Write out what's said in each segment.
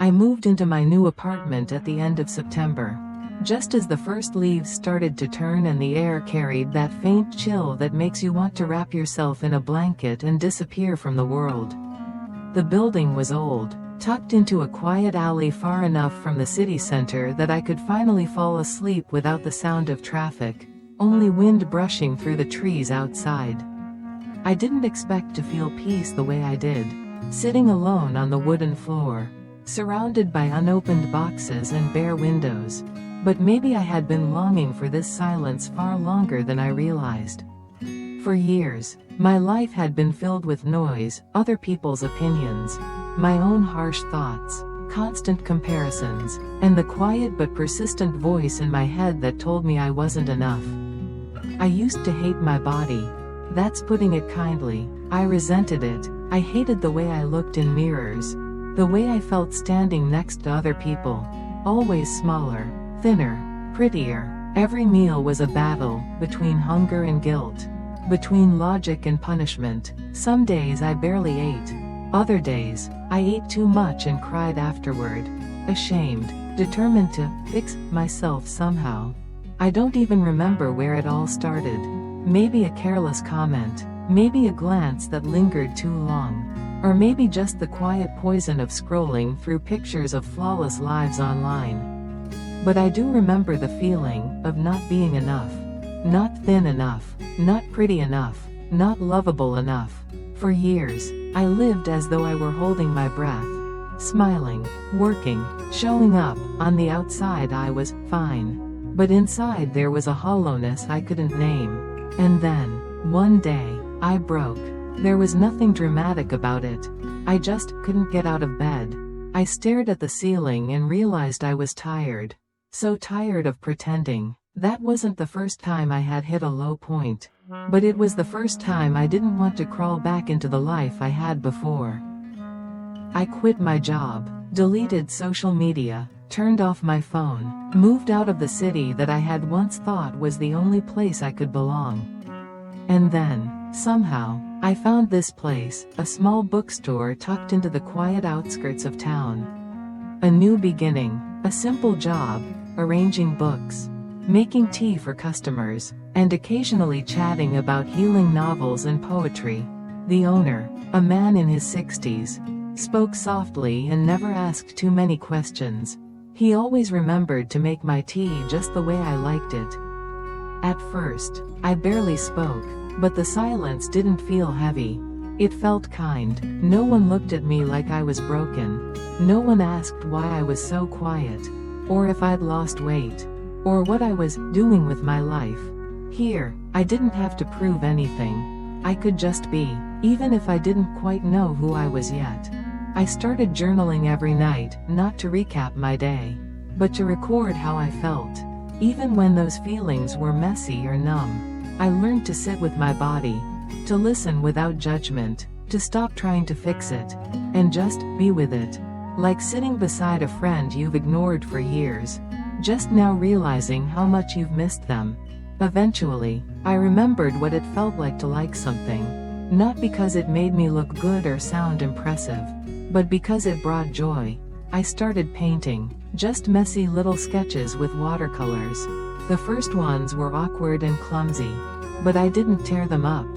I moved into my new apartment at the end of September. Just as the first leaves started to turn and the air carried that faint chill that makes you want to wrap yourself in a blanket and disappear from the world. The building was old, tucked into a quiet alley far enough from the city center that I could finally fall asleep without the sound of traffic, only wind brushing through the trees outside. I didn't expect to feel peace the way I did, sitting alone on the wooden floor, surrounded by unopened boxes and bare windows. But maybe I had been longing for this silence far longer than I realized. For years, my life had been filled with noise, other people's opinions, my own harsh thoughts, constant comparisons, and the quiet but persistent voice in my head that told me I wasn't enough. I used to hate my body. That's putting it kindly. I resented it. I hated the way I looked in mirrors, the way I felt standing next to other people, always smaller, thinner, prettier. Every meal was a battle, between hunger and guilt, between logic and punishment. Some days I barely ate. Other days, I ate too much and cried afterward, ashamed, determined to fix myself somehow. I don't even remember where it all started. Maybe a careless comment, maybe a glance that lingered too long, or maybe just the quiet poison of scrolling through pictures of flawless lives online. But I do remember the feeling of not being enough, not thin enough, not pretty enough, not lovable enough. For years, I lived as though I were holding my breath, smiling, working, showing up. On the outside I was fine, but inside there was a hollowness I couldn't name. And then, one day, I broke. There was nothing dramatic about it. I just couldn't get out of bed. I stared at the ceiling and realized I was tired. So tired of pretending. That wasn't the first time I had hit a low point, but it was the first time I didn't want to crawl back into the life I had before. I quit my job, deleted social media, turned off my phone, moved out of the city that I had once thought was the only place I could belong. And then, somehow, I found this place, a small bookstore tucked into the quiet outskirts of town. A new beginning, a simple job, arranging books, making tea for customers, and occasionally chatting about healing novels and poetry. The owner, a man in his 60s, spoke softly and never asked too many questions. He always remembered to make my tea just the way I liked it. At first, I barely spoke, but the silence didn't feel heavy. It felt kind. No one looked at me like I was broken. No one asked why I was so quiet, or if I'd lost weight, or what I was doing with my life. Here, I didn't have to prove anything. I could just be, even if I didn't quite know who I was yet. I started journaling every night, not to recap my day, but to record how I felt. Even when those feelings were messy or numb, I learned to sit with my body, to listen without judgment, to stop trying to fix it, and just be with it. Like sitting beside a friend you've ignored for years, just now realizing how much you've missed them. Eventually, I remembered what it felt like to like something, not because it made me look good or sound impressive, but because it brought joy. I started painting, just messy little sketches with watercolors. The first ones were awkward and clumsy, but I didn't tear them up.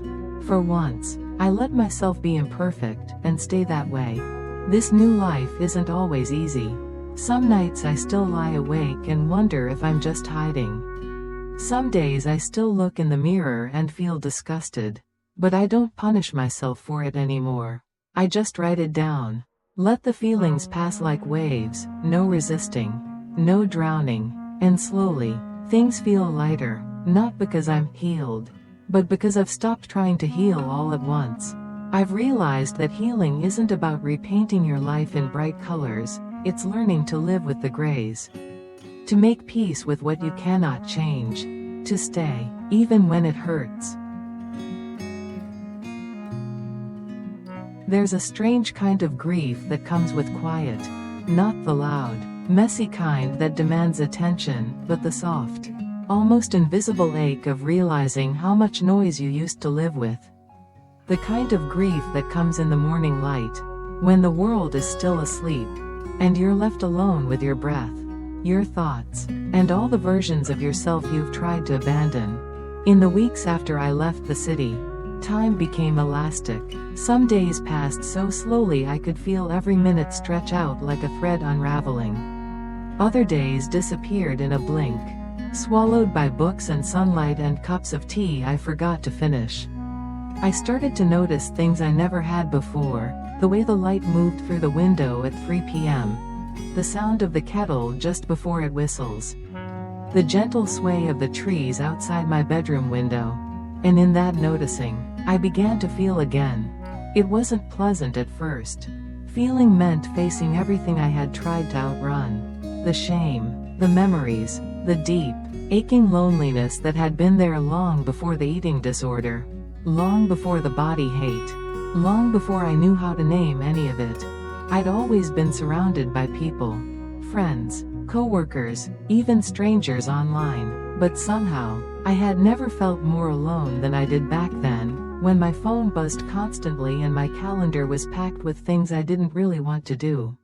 For once, I let myself be imperfect, and stay that way. This new life isn't always easy. Some nights I still lie awake and wonder if I'm just hiding. Some days I still look in the mirror and feel disgusted, but I don't punish myself for it anymore. I just write it down. Let the feelings pass like waves, no resisting, no drowning, and slowly, things feel lighter, not because I'm healed, but because I've stopped trying to heal all at once. I've realized that healing isn't about repainting your life in bright colors, it's learning to live with the grays. To make peace with what you cannot change. To stay, even when it hurts. There's a strange kind of grief that comes with quiet. Not the loud, messy kind that demands attention, but the soft, almost invisible ache of realizing how much noise you used to live with. The kind of grief that comes in the morning light, when the world is still asleep. and you're left alone with your breath, your thoughts, and all the versions of yourself you've tried to abandon. In the weeks after I left the city, time became elastic. Some days passed so slowly I could feel every minute stretch out like a thread unraveling. Other days disappeared in a blink, swallowed by books and sunlight and cups of tea I forgot to finish. I started to notice things I never had before, the way the light moved through the window at 3 p.m., the sound of the kettle just before it whistles, the gentle sway of the trees outside my bedroom window. And in that noticing, I began to feel again. It wasn't pleasant at first. Feeling meant facing everything I had tried to outrun. The shame, the memories, the deep, aching loneliness that had been there long before the eating disorder, long before the body hate, long before I knew how to name any of it. I'd always been surrounded by people, friends, co-workers, even strangers online, but somehow, I had never felt more alone than I did back then, when my phone buzzed constantly and my calendar was packed with things I didn't really want to do.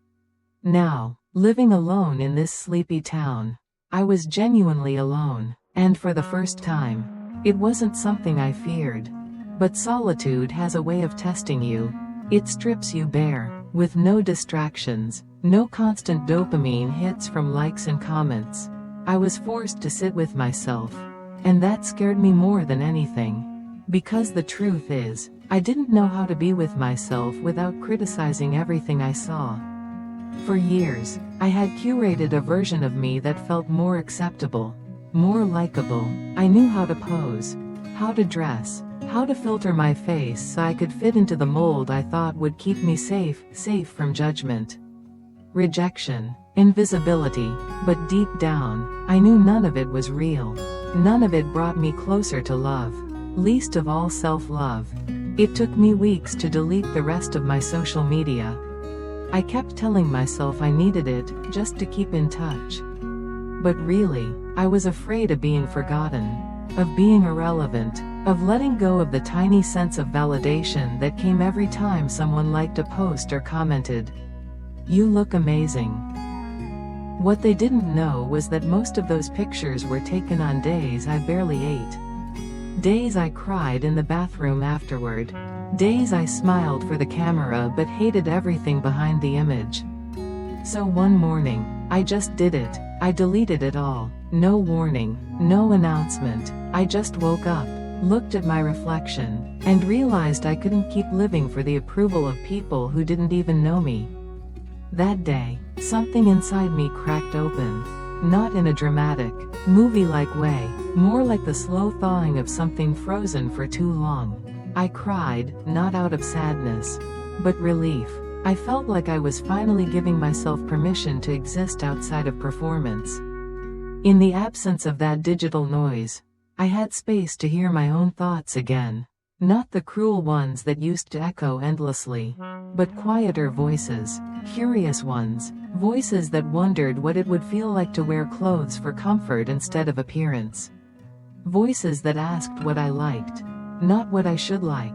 Now, living alone in this sleepy town, I was genuinely alone, and for the first time, it wasn't something I feared. But solitude has a way of testing you. It strips you bare, with no distractions, no constant dopamine hits from likes and comments. I was forced to sit with myself, and that scared me more than anything. Because the truth is, I didn't know how to be with myself without criticizing everything I saw. For years, I had curated a version of me that felt more acceptable, more likable. I knew how to pose, how to dress, how to filter my face so I could fit into the mold I thought would keep me safe from judgment, rejection, invisibility. But deep down, I knew none of it was real. None of it brought me closer to love, least of all self-love. It took me weeks to delete the rest of my social media. I kept telling myself I needed it, just to keep in touch. But really, I was afraid of being forgotten, of being irrelevant, of letting go of the tiny sense of validation that came every time someone liked a post or commented, "You look amazing." What they didn't know was that most of those pictures were taken on days I barely ate. Days I cried in the bathroom afterward. Days I smiled for the camera but hated everything behind the image. So one morning, I just did it. I deleted it all. No warning, no announcement. I just woke up, looked at my reflection, and realized I couldn't keep living for the approval of people who didn't even know me. That day, something inside me cracked open. Not in a dramatic, movie-like way, more like the slow thawing of something frozen for too long. I cried, not out of sadness, but relief. I felt like I was finally giving myself permission to exist outside of performance. In the absence of that digital noise, I had space to hear my own thoughts again. Not the cruel ones that used to echo endlessly, but quieter voices, curious ones, voices that wondered what it would feel like to wear clothes for comfort instead of appearance. Voices that asked what I liked, not what I should like.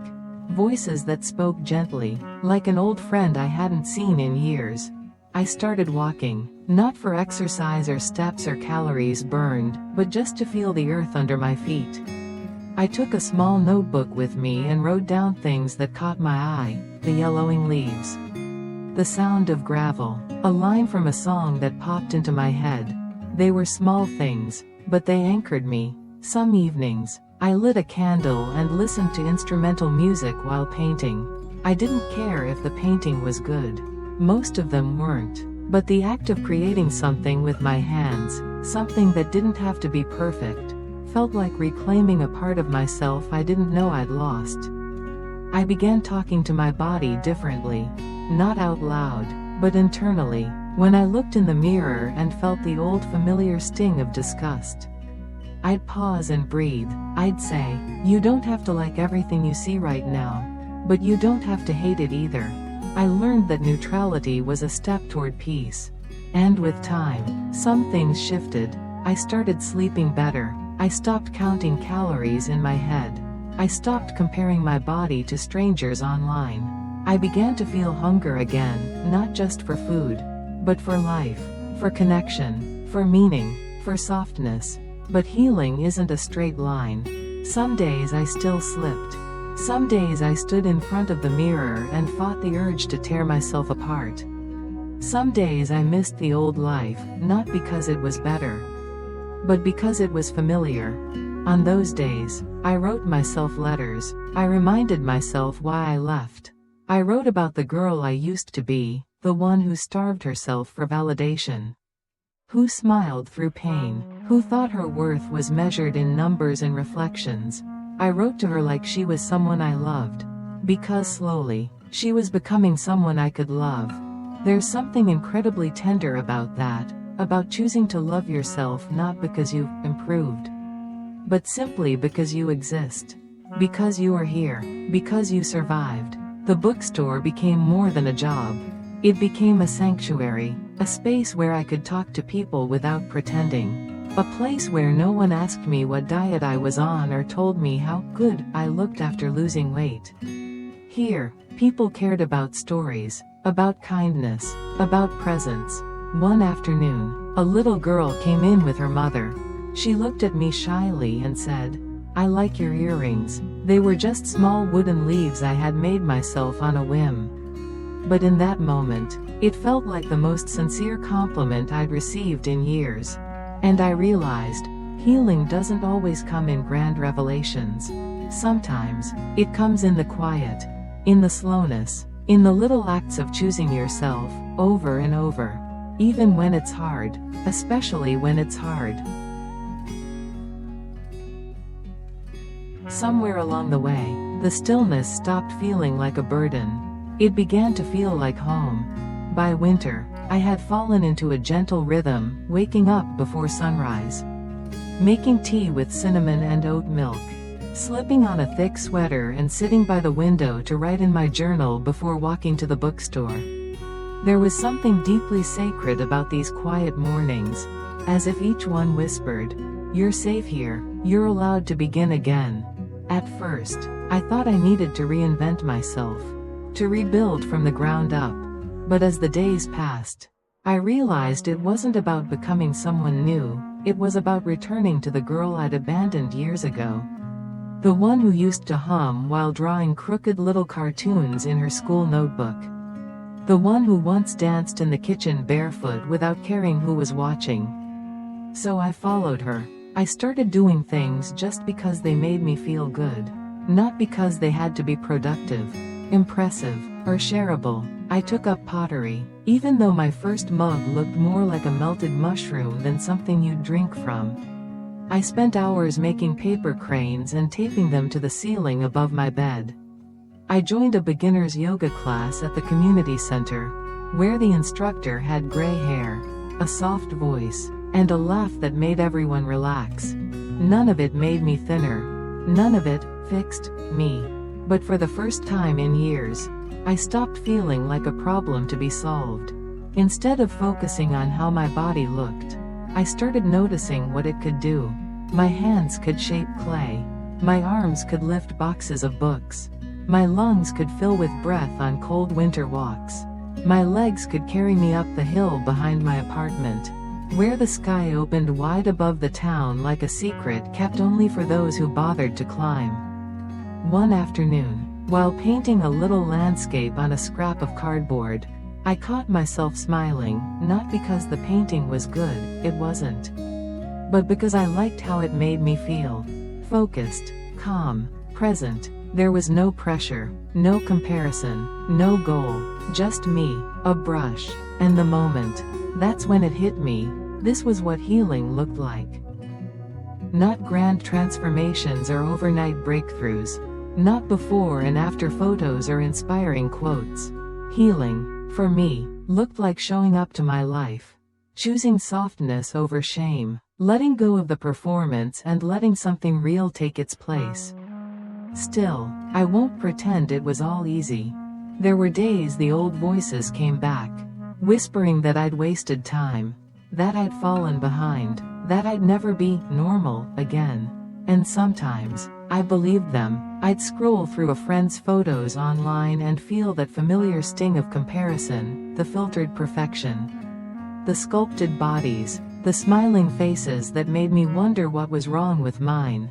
Voices that spoke gently, like an old friend I hadn't seen in years. I started walking, not for exercise or steps or calories burned, but just to feel the earth under my feet. I took a small notebook with me and wrote down things that caught my eye: the yellowing leaves, the sound of gravel, a line from a song that popped into my head. They were small things, but they anchored me. Some evenings, I lit a candle and listened to instrumental music while painting. I didn't care if the painting was good. Most of them weren't. But the act of creating something with my hands, something that didn't have to be perfect, felt like reclaiming a part of myself I didn't know I'd lost. I began talking to my body differently. Not out loud, but internally, when I looked in the mirror and felt the old familiar sting of disgust. I'd pause and breathe. I'd say, "You don't have to like everything you see right now, but you don't have to hate it either." I learned that neutrality was a step toward peace. And with time, some things shifted. I started sleeping better. I stopped counting calories in my head. I stopped comparing my body to strangers online. I began to feel hunger again, not just for food, but for life, for connection, for meaning, for softness. But healing isn't a straight line. Some days I still slipped. Some days I stood in front of the mirror and fought the urge to tear myself apart. Some days I missed the old life, not because it was better, but because it was familiar. On those days, I wrote myself letters. I reminded myself why I left. I wrote about the girl I used to be, the one who starved herself for validation, who smiled through pain, who thought her worth was measured in numbers and reflections. I wrote to her like she was someone I loved, because slowly, she was becoming someone I could love. There's something incredibly tender about that, about choosing to love yourself not because you've improved, but simply because you exist. Because you are here. Because you survived. The bookstore became more than a job. It became a sanctuary, a space where I could talk to people without pretending. A place where no one asked me what diet I was on or told me how good I looked after losing weight. Here, people cared about stories, about kindness, about presence. One afternoon, a little girl came in with her mother. She looked at me shyly and said, "I like your earrings." They were just small wooden leaves I had made myself on a whim. But in that moment, it felt like the most sincere compliment I'd received in years. And I realized, healing doesn't always come in grand revelations. Sometimes, it comes in the quiet, in the slowness, in the little acts of choosing yourself, over and over. Even when it's hard, especially when it's hard. Somewhere along the way, the stillness stopped feeling like a burden. It began to feel like home. By winter, I had fallen into a gentle rhythm, waking up before sunrise, making tea with cinnamon and oat milk, slipping on a thick sweater and sitting by the window to write in my journal before walking to the bookstore. There was something deeply sacred about these quiet mornings, as if each one whispered, "You're safe here, you're allowed to begin again." At first, I thought I needed to reinvent myself, to rebuild from the ground up. But as the days passed, I realized it wasn't about becoming someone new, it was about returning to the girl I'd abandoned years ago. The one who used to hum while drawing crooked little cartoons in her school notebook. The one who once danced in the kitchen barefoot without caring who was watching. So I followed her. I started doing things just because they made me feel good. Not because they had to be productive, impressive, or shareable. I took up pottery, even though my first mug looked more like a melted mushroom than something you'd drink from. I spent hours making paper cranes and taping them to the ceiling above my bed. I joined a beginner's yoga class at the community center, where the instructor had gray hair, a soft voice, and a laugh that made everyone relax. None of it made me thinner. None of it fixed me. But for the first time in years, I stopped feeling like a problem to be solved. Instead of focusing on how my body looked, I started noticing what it could do. My hands could shape clay. My arms could lift boxes of books. My lungs could fill with breath on cold winter walks. My legs could carry me up the hill behind my apartment, where the sky opened wide above the town like a secret kept only for those who bothered to climb. One afternoon, while painting a little landscape on a scrap of cardboard, I caught myself smiling, not because the painting was good, it wasn't, but because I liked how it made me feel. Focused, calm, present. There was no pressure, no comparison, no goal, just me, a brush, and the moment. That's when it hit me. This was what healing looked like. Not grand transformations or overnight breakthroughs. Not before and after photos or inspiring quotes. Healing, for me, looked like showing up to my life. Choosing softness over shame. Letting go of the performance and letting something real take its place. Still, I won't pretend it was all easy. There were days the old voices came back, whispering that I'd wasted time, that I'd fallen behind, that I'd never be normal again. And sometimes, I believed them. I'd scroll through a friend's photos online and feel that familiar sting of comparison, the filtered perfection. the sculpted bodies, the smiling faces that made me wonder what was wrong with mine.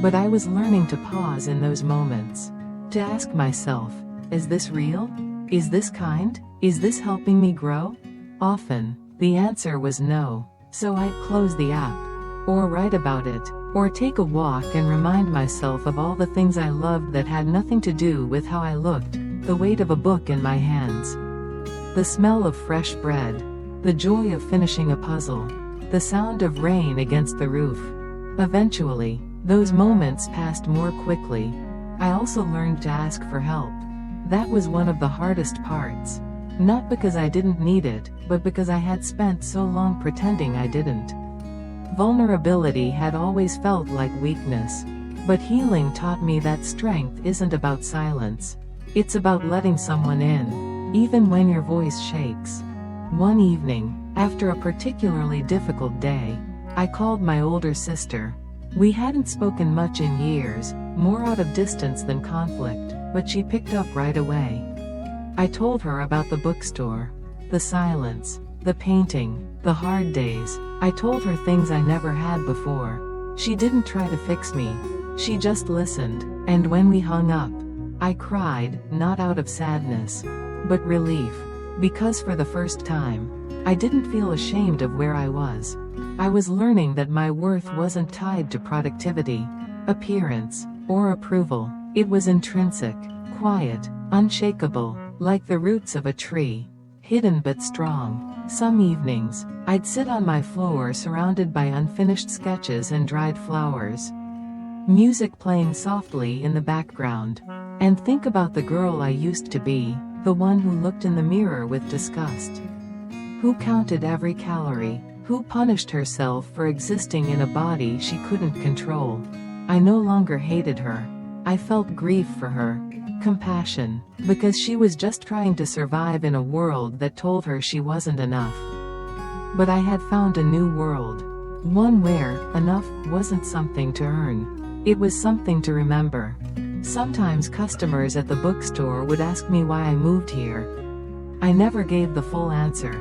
But I was learning to pause in those moments. To ask myself, is this real? Is this kind? Is this helping me grow? Often, the answer was no, so I'd close the app, or write about it, or take a walk and remind myself of all the things I loved that had nothing to do with how I looked, the weight of a book in my hands, the smell of fresh bread, the joy of finishing a puzzle, the sound of rain against the roof. Eventually, those moments passed more quickly. I also learned to ask for help. That was one of the hardest parts. Not because I didn't need it, but because I had spent so long pretending I didn't. Vulnerability had always felt like weakness. But healing taught me that strength isn't about silence. It's about letting someone in, even when your voice shakes. One evening, after a particularly difficult day, I called my older sister. We hadn't spoken much in years, more out of distance than conflict, but she picked up right away. I told her about the bookstore, the silence, the painting, the hard days. I told her things I never had before. She didn't try to fix me. She just listened, and when we hung up, I cried, not out of sadness, but relief, because for the first time, I didn't feel ashamed of where I was. I was learning that my worth wasn't tied to productivity, appearance, or approval. It was intrinsic, quiet, unshakable, like the roots of a tree, hidden but strong. Some evenings, I'd sit on my floor surrounded by unfinished sketches and dried flowers, music playing softly in the background, and think about the girl I used to be, the one who looked in the mirror with disgust, who counted every calorie, who punished herself for existing in a body she couldn't control. I no longer hated her. I felt grief for her, compassion, because she was just trying to survive in a world that told her she wasn't enough. But I had found a new world, one where enough wasn't something to earn. It was something to remember. Sometimes customers at the bookstore would ask me why I moved here. I never gave the full answer,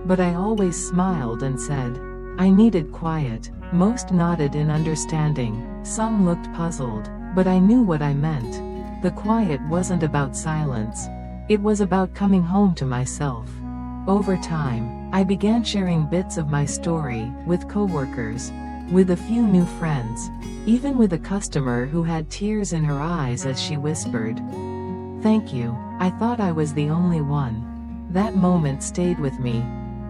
but I always smiled and said, I needed quiet. Most nodded in understanding, some looked puzzled, but I knew what I meant. The quiet wasn't about silence. It was about coming home to myself. Over time, I began sharing bits of my story with coworkers, with a few new friends, even with a customer who had tears in her eyes as she whispered, "Thank you." I thought I was the only one. That moment stayed with me.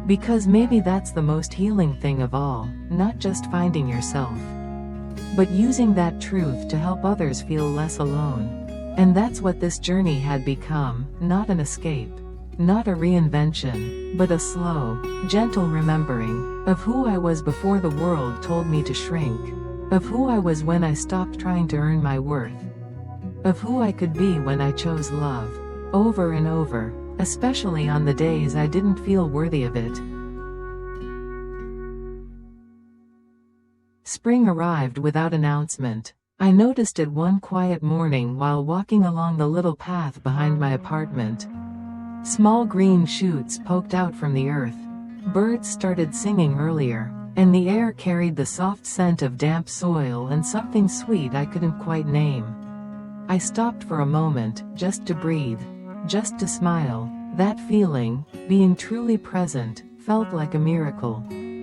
Because maybe that's the most healing thing of all, not just finding yourself, but using that truth to help others feel less alone. And that's what this journey had become, not an escape, not a reinvention, but a slow, gentle remembering of who I was before the world told me to shrink, of who I was when I stopped trying to earn my worth, of who I could be when I chose love, over and over, especially on the days I didn't feel worthy of it. Spring arrived without announcement. I noticed it one quiet morning while walking along the little path behind my apartment. Small green shoots poked out from the earth. Birds started singing earlier, and the air carried the soft scent of damp soil and something sweet I couldn't quite name. I stopped for a moment, just to breathe, just to smile. That feeling, being truly present, felt like a miracle.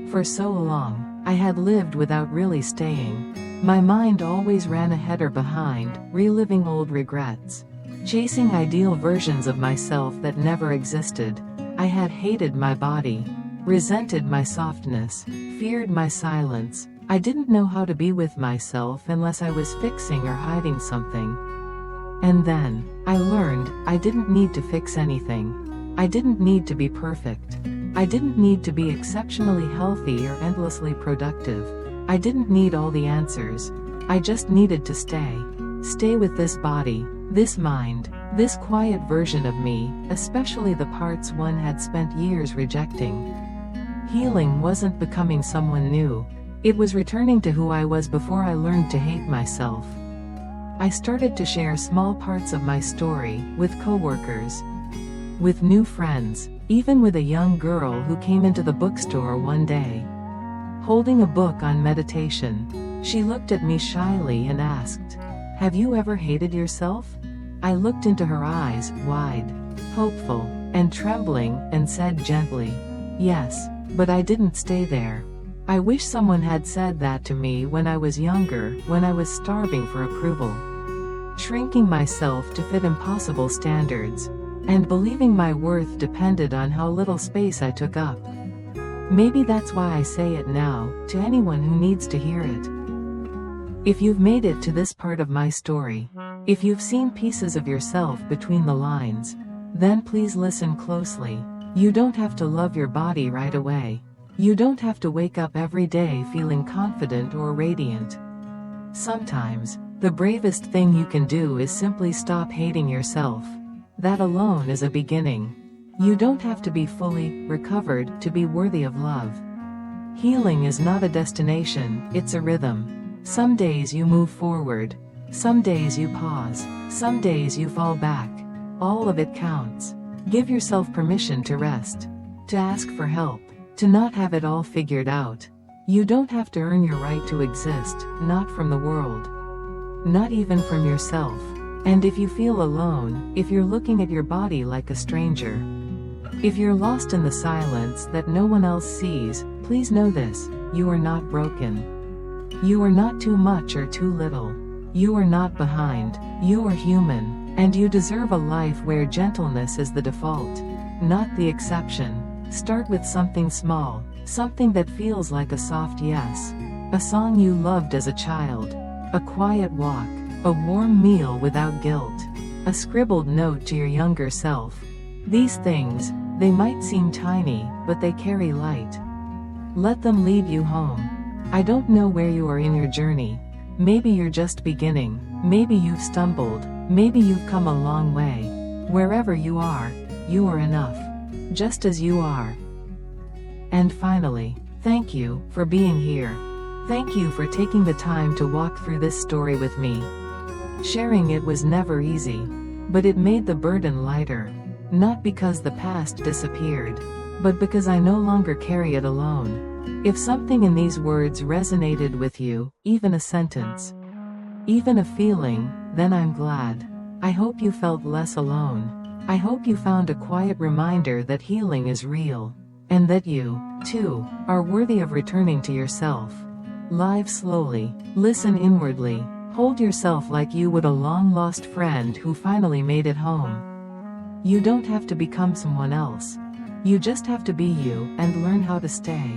For so long, I had lived without really staying. My mind always ran ahead or behind, reliving old regrets, chasing ideal versions of myself that never existed. I had hated my body, resented my softness, feared my silence. I didn't know how to be with myself unless I was fixing or hiding something. And then, I learned, I didn't need to fix anything. I didn't need to be perfect. I didn't need to be exceptionally healthy or endlessly productive. I didn't need all the answers. I just needed to stay. Stay with this body, this mind, this quiet version of me, especially the parts one had spent years rejecting. Healing wasn't becoming someone new. It was returning to who I was before I learned to hate myself. I started to share small parts of my story with coworkers, with new friends, even with a young girl who came into the bookstore one day, holding a book on meditation. She looked at me shyly and asked, "Have you ever hated yourself?" I looked into her eyes, wide, hopeful, and trembling, and said gently, "Yes, but I didn't stay there." I wish someone had said that to me when I was younger, when I was starving for approval, shrinking myself to fit impossible standards, and believing my worth depended on how little space I took up. Maybe that's why I say it now, to anyone who needs to hear it. If you've made it to this part of my story, if you've seen pieces of yourself between the lines, then please listen closely. You don't have to love your body right away. You don't have to wake up every day feeling confident or radiant. Sometimes, the bravest thing you can do is simply stop hating yourself. That alone is a beginning. You don't have to be fully recovered to be worthy of love. Healing is not a destination, it's a rhythm. Some days you move forward. Some days you pause. Some days you fall back. All of it counts. Give yourself permission to rest, to ask for help, to not have it all figured out. You don't have to earn your right to exist, not from the world, not even from yourself. And if you feel alone, if you're looking at your body like a stranger, if you're lost in the silence that no one else sees, please know this: you are not broken. You are not too much or too little. You are not behind. You are human, and you deserve a life where gentleness is the default, not the exception. Start with something small, something that feels like a soft yes, a song you loved as a child, a quiet walk, a warm meal without guilt, a scribbled note to your younger self. These things, they might seem tiny, but they carry light. Let them lead you home. I don't know where you are in your journey. Maybe you're just beginning. Maybe you've stumbled. Maybe you've come a long way. Wherever you are enough, just as you are. And finally, thank you for being here. Thank you for taking the time to walk through this story with me. Sharing it was never easy, but it made the burden lighter. Not because the past disappeared, but because I no longer carry it alone. If something in these words resonated with you, even a sentence, even a feeling, then I'm glad. I hope you felt less alone. I hope you found a quiet reminder that healing is real, and that you, too, are worthy of returning to yourself. Live slowly, listen inwardly, hold yourself like you would a long-lost friend who finally made it home. You don't have to become someone else. You just have to be you and learn how to stay.